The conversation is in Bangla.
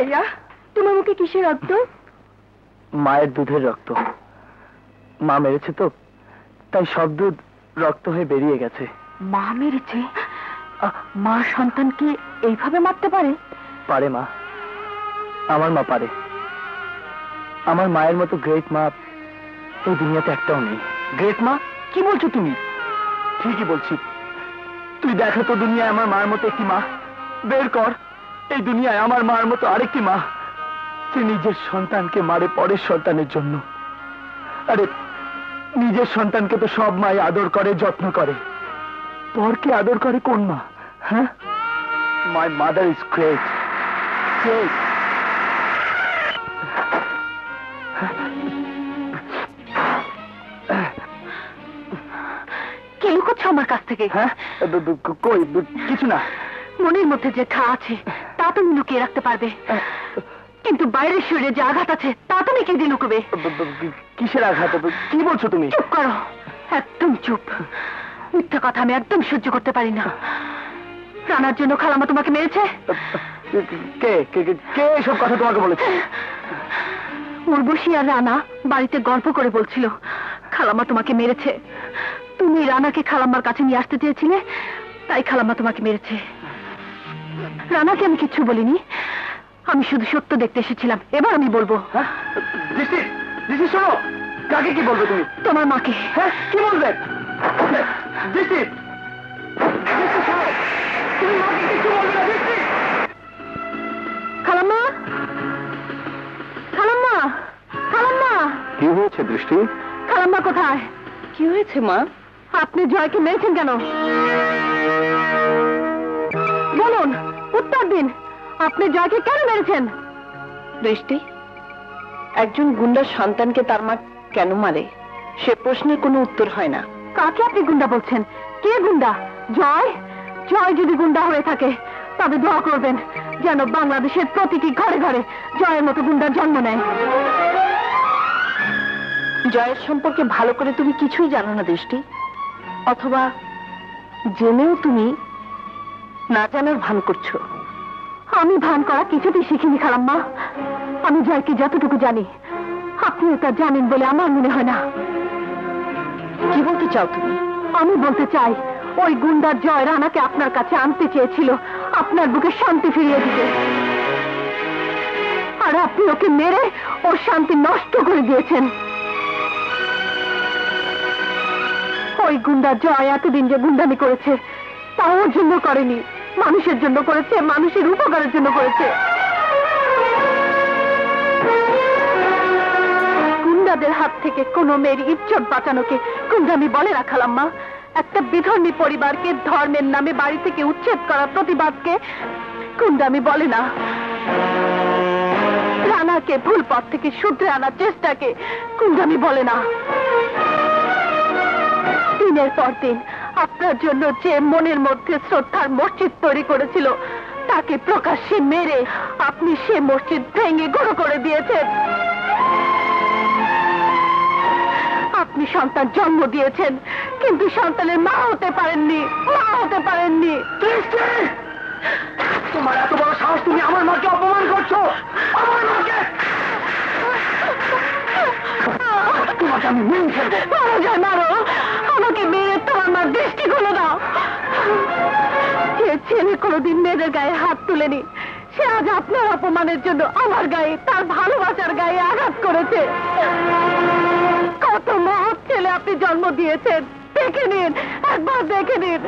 ভাইয়া, তোমার মুখে কিসের রক্ত? মায়ের দুধের রক্ত। মা মেরেছে তো, তাই সব দুধ রক্ত হয়ে বেরিয়ে গেছে। মা মেরেছে? মা সন্তানকে এইভাবে মারতে পারে? পারে মা, আমার মা পারে। আমার মায়ের মতো গ্রেট মা এই দুনিয়াতে একটাও নেই। গ্রেট মা? কি বলছো তুমি? ঠিকই বলছি। তুই দেখো তো দুনিয়ায় আমার মার মতো একটি মা বের কর। এই দুনিয়ায় আমার মার মতো আরেকটি মা, যে নিজের সন্তানকে মারে পরের সন্তানের জন্য। আরে নিজের সন্তানকে তো সব মাই আদর করে, যত্ন করে, পরকে আদর করে কোন মা? হ্যাঁ, my mother is great, great. কি লুকোচ্ছ আমার কাছ থেকে? হ্যাঁ, কই কিছু না। মনের মধ্যে যে ঘা আছে তা তুমি লুকিয়ে রাখতে পারবে, কিন্তু বাইরের শরীরে যে আঘাত আছে তা তুমি কি দিয়ে লুকবে? কিসের আঘাত? কি বলছো তুমি? চুপ করো, একদম চুপ। মিথ্যা কথা আমি একদম সহ্য করতে পারি না। রানার জন্য খালাম্মা তোমাকে মেরেছে? কে কে কে এসব কথা তোমাকে বলেছে? উর্বশী আর রানা বাড়িতে গল্প করে বলছিল খালাম্মা তোমাকে মেরেছে। তুমি রানাকে খালাম্মার কাছে নিয়ে আসতে চেয়েছিলে, তাই খালাম্মা তোমাকে মেরেছে। রানাকে আমি কিচ্ছু বলিনি, আমি শুধু সত্য দেখতে এসেছিলাম। এবার আমি বলবো। শোনো, কাকে কি বলবে তুমি? তোমার মাকে। হ্যাঁ, কি বলবে? খালাম্মা, খালাম্মা, খালাম্মা। কি হয়েছে দৃষ্টি? খালাম্মা কোথায়? কি হয়েছে মা? আপনি জয়কে মেরেছেন কেন? বলুন, উত্তর দিন। আপনি জয়কে কেন মেরেছেন? দৃষ্টি, একজন গুন্ডার সন্তানকে তার মা কেন মারে সে প্রশ্নের কোনো উত্তর হয় না। কাকে আপনি গুন্ডা বলছেন? কে গুন্ডা? জয়? জয় যদি গুন্ডা হয়ে থাকে তবে দোয়া করবেন যেন বাংলাদেশের প্রতিটি ঘরে ঘরে জয়ের মতো গুন্ডার জন্ম নেয়। জয়ের সম্পর্কে ভালো করে তুমি কিছুই জানো না দৃষ্টি, অথবা জেনেও তুমি না জানার ভান করছো। আমি ভান করা কিছুতেই শিখিনি খালাম্মা। আমি জয়কে যতটুকু জানি আপনিও তা জানেন বলে আমার মনে হয় না। কি বলতে চাও তুমি? আমি বলতে চাই ওই গুন্ডার জয় রানাকে আপনার কাছে আনতে চেয়েছিল আপনার বুকে শান্তি ফিরিয়ে দিতে, আর আপনি ওকে মেরে ওর শান্তি নষ্ট করে দিয়েছেন। ওই গুন্ডার জয় এতদিন যে গুন্ডামি করেছে তা ওর জন্য করেনি, মানুষের জন্য করেছে, মানুষের উপকারের জন্য করেছে। গুন্ডাদের হাত থেকে কোনো মেয়ের ইজ্জত বাঁচানোকে গুন্ডামি বলে না খালাম্মা। একটা বিধর্মী পরিবারকে ধর্মের নামে বাড়ি থেকে উচ্ছেদ করার প্রতিবাদকে গুন্ডামি বলে না। রানাকে ভুল পথ থেকে শুধরে আনার চেষ্টাকে গুন্ডামি বলে না। দিনের পর দিন আপনার জন্য যে মনের মধ্যে শ্রদ্ধার মসজিদ তৈরি করেছিল তাকে প্রকাশ্যে মেরে আপনি সে মসজিদ ভেঙে গুঁড়ো করে দিয়েছেন। আপনি সন্তান জন্ম দিয়েছেন কিন্তু সন্তানের মা হতে পারেননি, মা হতে পারেননি। তোমার এত বড় সাহস, তুমি আমার মাকে অপমান করছো! আমার মাকে! তোমাকে আমি মেরে ফেলবো। মারো যায় মারো, আমাকে মেরে তোমার মার দৃষ্টি খুলে দাও। যে ছেলে কোনোদিন মেয়েদের গায়ে হাত তুলেনি সে আজ আপনার অপমানের জন্য আমার গায়ে, তার ভালোবাসার গায়ে আঘাত করেছে। কত মহৎ ছেলে আপনি জন্ম দিয়েছেন, দেখে নিন, একবার দেখে নিন।